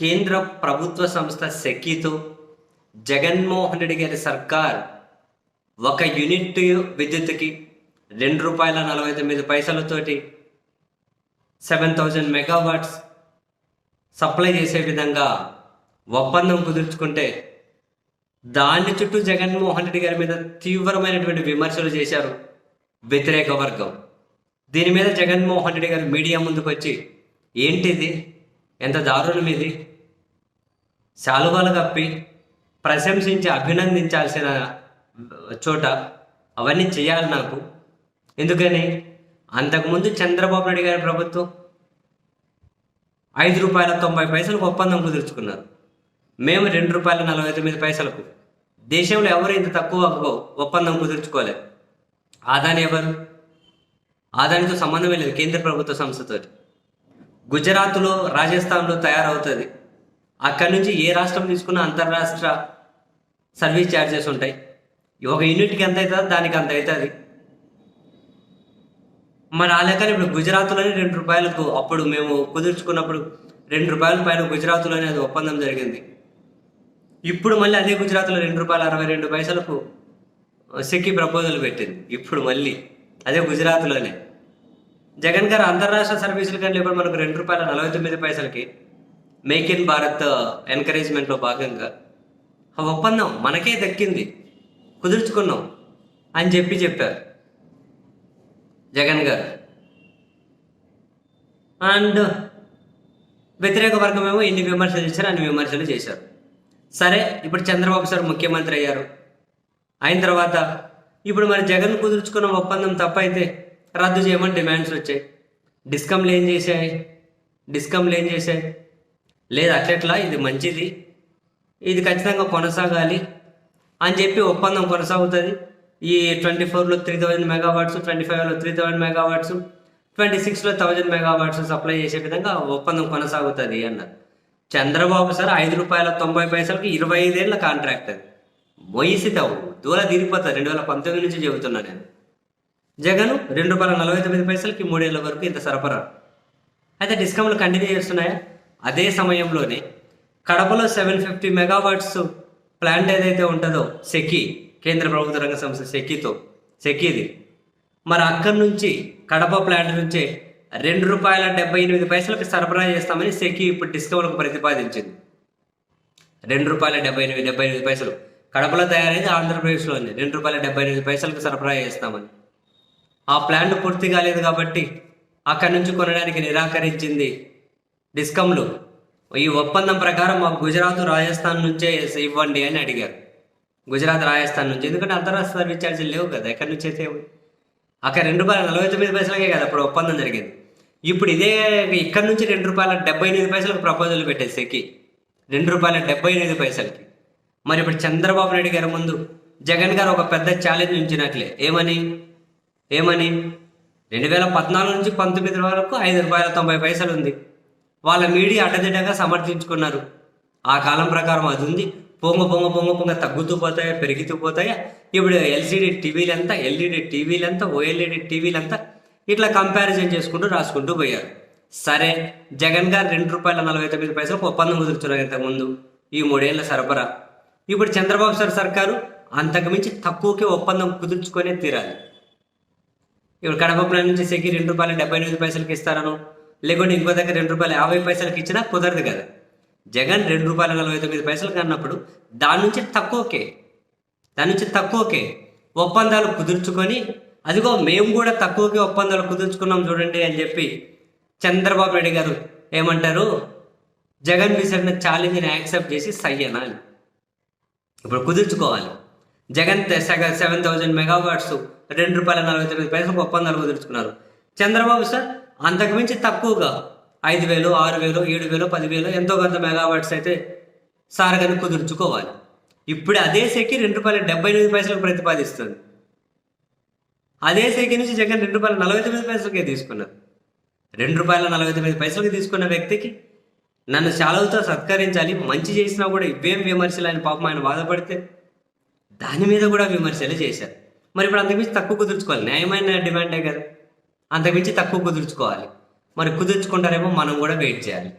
కేంద్ర ప్రభుత్వ సంస్థ సెకీతో జగన్మోహన్ రెడ్డి గారి సర్కార్ ఒక యూనిట్ విద్యుత్తుకి ₹2.49 7,000 మెగావాట్స్ సప్లై చేసే విధంగా ఒప్పందం కుదుర్చుకుంటే దాని చుట్టూ జగన్మోహన్ రెడ్డి గారి మీద తీవ్రమైనటువంటి విమర్శలు చేశారు వ్యతిరేక వర్గం. దీని మీద జగన్మోహన్ రెడ్డి గారు మీడియా ముందుకు వచ్చి ఏంటిది, ఎంత దారుణం ఇది, శాలువాలు కప్పి ప్రశంసించి అభినందించాల్సిన చోట అవన్నీ చేయాలి నాకు. ఎందుకని అంతకుముందు చంద్రబాబు నాయుడు గారి ప్రభుత్వం ₹5.90 ఒప్పందం కుదుర్చుకున్నారు. మేము ₹2.49. దేశంలో ఎవరు ఇంత తక్కువ ఒప్పందం కుదుర్చుకోలేదు. ఆదాని ఎవరు? ఆదానితో సంబంధమే లేదు, కేంద్ర ప్రభుత్వ సంస్థతో. గుజరాత్లో, రాజస్థాన్లో తయారవుతుంది. అక్కడి నుంచి ఏ రాష్ట్రం తీసుకున్నా అంతర్రాష్ట్ర సర్వీస్ ఛార్జెస్ ఉంటాయి. ఒక యూనిట్కి ఎంత అవుతుందో దానికి అంత అవుతుంది. మరి ఆ లెక్కన ఇప్పుడు గుజరాత్లోనే ₹2 అప్పుడు మేము కుదుర్చుకున్నప్పుడు ₹2 పైన గుజరాత్లోనే అది ఒప్పందం జరిగింది. ఇప్పుడు మళ్ళీ అదే గుజరాత్లో ₹2.62 సెకీ ప్రపోజల్ పెట్టింది. ఇప్పుడు మళ్ళీ అదే గుజరాత్లోనే జగన్ గారు అంతర్రాష్ట్ర సర్వీసులు కానీ ఇప్పుడు మనకు ₹2.49 మేక్ ఇన్ భారత్ ఎంకరేజ్మెంట్లో భాగంగా ఆ ఒప్పందం మనకే దక్కింది, కుదుర్చుకున్నాం అని చెప్పారు జగన్ గారు. అండ్ వ్యతిరేక వర్గం ఏమో ఎన్ని విమర్శలు ఇచ్చారో అన్ని విమర్శలు చేశారు. సరే, ఇప్పుడు చంద్రబాబు సార్ ముఖ్యమంత్రి అయ్యారు. అయిన తర్వాత ఇప్పుడు మరి జగన్ కుదుర్చుకున్న ఒప్పందం తప్పైతే రద్దు చేయమని డిమాండ్స్ వచ్చాయి. డిస్కంలు ఏం చేశాయి? లేదు అట్లెట్లా, ఇది మంచిది, ఇది ఖచ్చితంగా కొనసాగాలి అని చెప్పి ఒప్పందం కొనసాగుతుంది. ఈ 24లో 3,000 మెగావాట్స్, 25లో 3,000 మెగావాట్స్, 26లో 1,000 మెగావాట్స్ సప్లై చేసే విధంగా ఒప్పందం కొనసాగుతుంది అన్నారు. చంద్రబాబు సార్ ₹5.90 25 ఏళ్ళ కాంట్రాక్ట్. అది మొయిసితావు దూల తీరిపోతుంది. 2019 నుంచి చెబుతున్నా నేను. జగన్ ₹2.49 3 ఏళ్ళ వరకు ఇంత సరఫరా. అయితే డిస్కమ్లు కంటిన్యూ చేస్తున్నాయా? అదే సమయంలోనే కడపలో 750 మెగావాట్స్ ప్లాంట్ ఏదైతే ఉంటుందో సెకీ, కేంద్ర ప్రభుత్వ రంగ సంస్థ సెకీది, మరి అక్కడి నుంచి కడప ప్లాంట్ నుంచే ₹2.78 సరఫరా చేస్తామని సెకీ ఇప్పుడు డిస్కమ్లకు ప్రతిపాదించింది. ₹2.78 కడపలో తయారైంది, ఆంధ్రప్రదేశ్లోనే ₹2.78 సరఫరా చేస్తామని. ఆ ప్లాంట్ పూర్తి కాలేదు కాబట్టి అక్కడి నుంచి కొనడానికి నిరాకరించింది డిస్కమ్లు. ఈ ఒప్పందం ప్రకారం మాకు గుజరాత్, రాజస్థాన్ నుంచే ఇవ్వండి అని అడిగారు. గుజరాత్, రాజస్థాన్ నుంచి, ఎందుకంటే అంతర్రాష్ట్ర సర్వీస్ ఛార్జీలు లేవు కదా, ఎక్కడి నుంచి అయితే అక్కడ ₹2.49 కదా అప్పుడు ఒప్పందం జరిగింది. ఇప్పుడు ఇదే ఇక్కడ నుంచి ₹2.78 ప్రపోజల్ పెట్టేది సెకీ, ₹2.78. మరి ఇప్పుడు చంద్రబాబు నాయుడు గారి ముందు జగన్ గారు ఒక పెద్ద ఛాలెంజ్ ఉంచినట్లే. ఏమని 2014 నుంచి 19 వరకు ₹5.90 ఉంది. వాళ్ళ మీడియా అడ్డదిడ్డంగా సమర్థించుకున్నారు. ఆ కాలం ప్రకారం అది ఉంది, పొంగ తగ్గుతూ పోతాయా, పెరుగుతూ పోతాయా, ఇప్పుడు ఎల్సిడి టీవీలంతా, ఎల్ఈడి టీవీలంతా, ఓఎల్ఈడి టీవీలంతా ఇట్లా కంపారిజన్ చేసుకుంటూ రాసుకుంటూ పోయారు. సరే, జగన్ గారు ₹2.49 ఒప్పందం కుదుర్చున్నారు ఇంతకుముందు ఈ 3 ఏళ్ల సరఫరా. ఇప్పుడు చంద్రబాబు సార్ సర్కారు అంతకుమించి తక్కువకే ఒప్పందం కుదుర్చుకొనే తీరాలి. ఇప్పుడు కడప ప్లాంట్ నుంచి సెకీ ₹2.78 ఇస్తారను, లేకుంటే ఇంకో దగ్గర ₹2.50 ఇచ్చినా కుదరదు కదా. జగన్ ₹2.49 అన్నప్పుడు దాని నుంచి తక్కువకే ఒప్పందాలు కుదుర్చుకొని, అదిగో మేము కూడా తక్కువకే ఒప్పందాలు కుదుర్చుకున్నాం చూడండి అని చెప్పి చంద్రబాబు నాయుడు గారు ఏమంటారు, జగన్ విసిరిన ఛాలెంజ్ని యాక్సెప్ట్ చేసి సయ్యనాలి. ఇప్పుడు కుదుర్చుకోవాలి. జగన్ 7,000 మెగావాట్స్ ₹2.49 ఒప్పందాలు కుదుర్చుకున్నారు. చంద్రబాబు సార్ అంతకుమించి తక్కువగా 5,000, 6,000, 7,000, 10,000 ఎంతో కొంత మెగావాట్స్ అయితే సారగని కుదుర్చుకోవాలి. ఇప్పుడు అదే సెకీ ₹2.78 ప్రతిపాదిస్తుంది. అదే సెకీ నుంచి జగన్ ₹2.49 తీసుకున్నారు. ₹2.49 తీసుకున్న వ్యక్తికి నన్ను శాలువతో సత్కరించాలి, మంచి చేసినా కూడా ఇవేం విమర్శలు అని పాపం ఆయన బాధపడితే దాని మీద కూడా విమర్శలు చేశారు. మరి ఇప్పుడు అంతకుమించి తక్కువ కుదుర్చుకోవాలి, న్యాయమైన డిమాండే కదా, అంతకుమించి తక్కువ కుదుర్చుకోవాలి. మరి కుదుర్చుకుంటారేమో మనం కూడా వెయిట్ చేయాలి.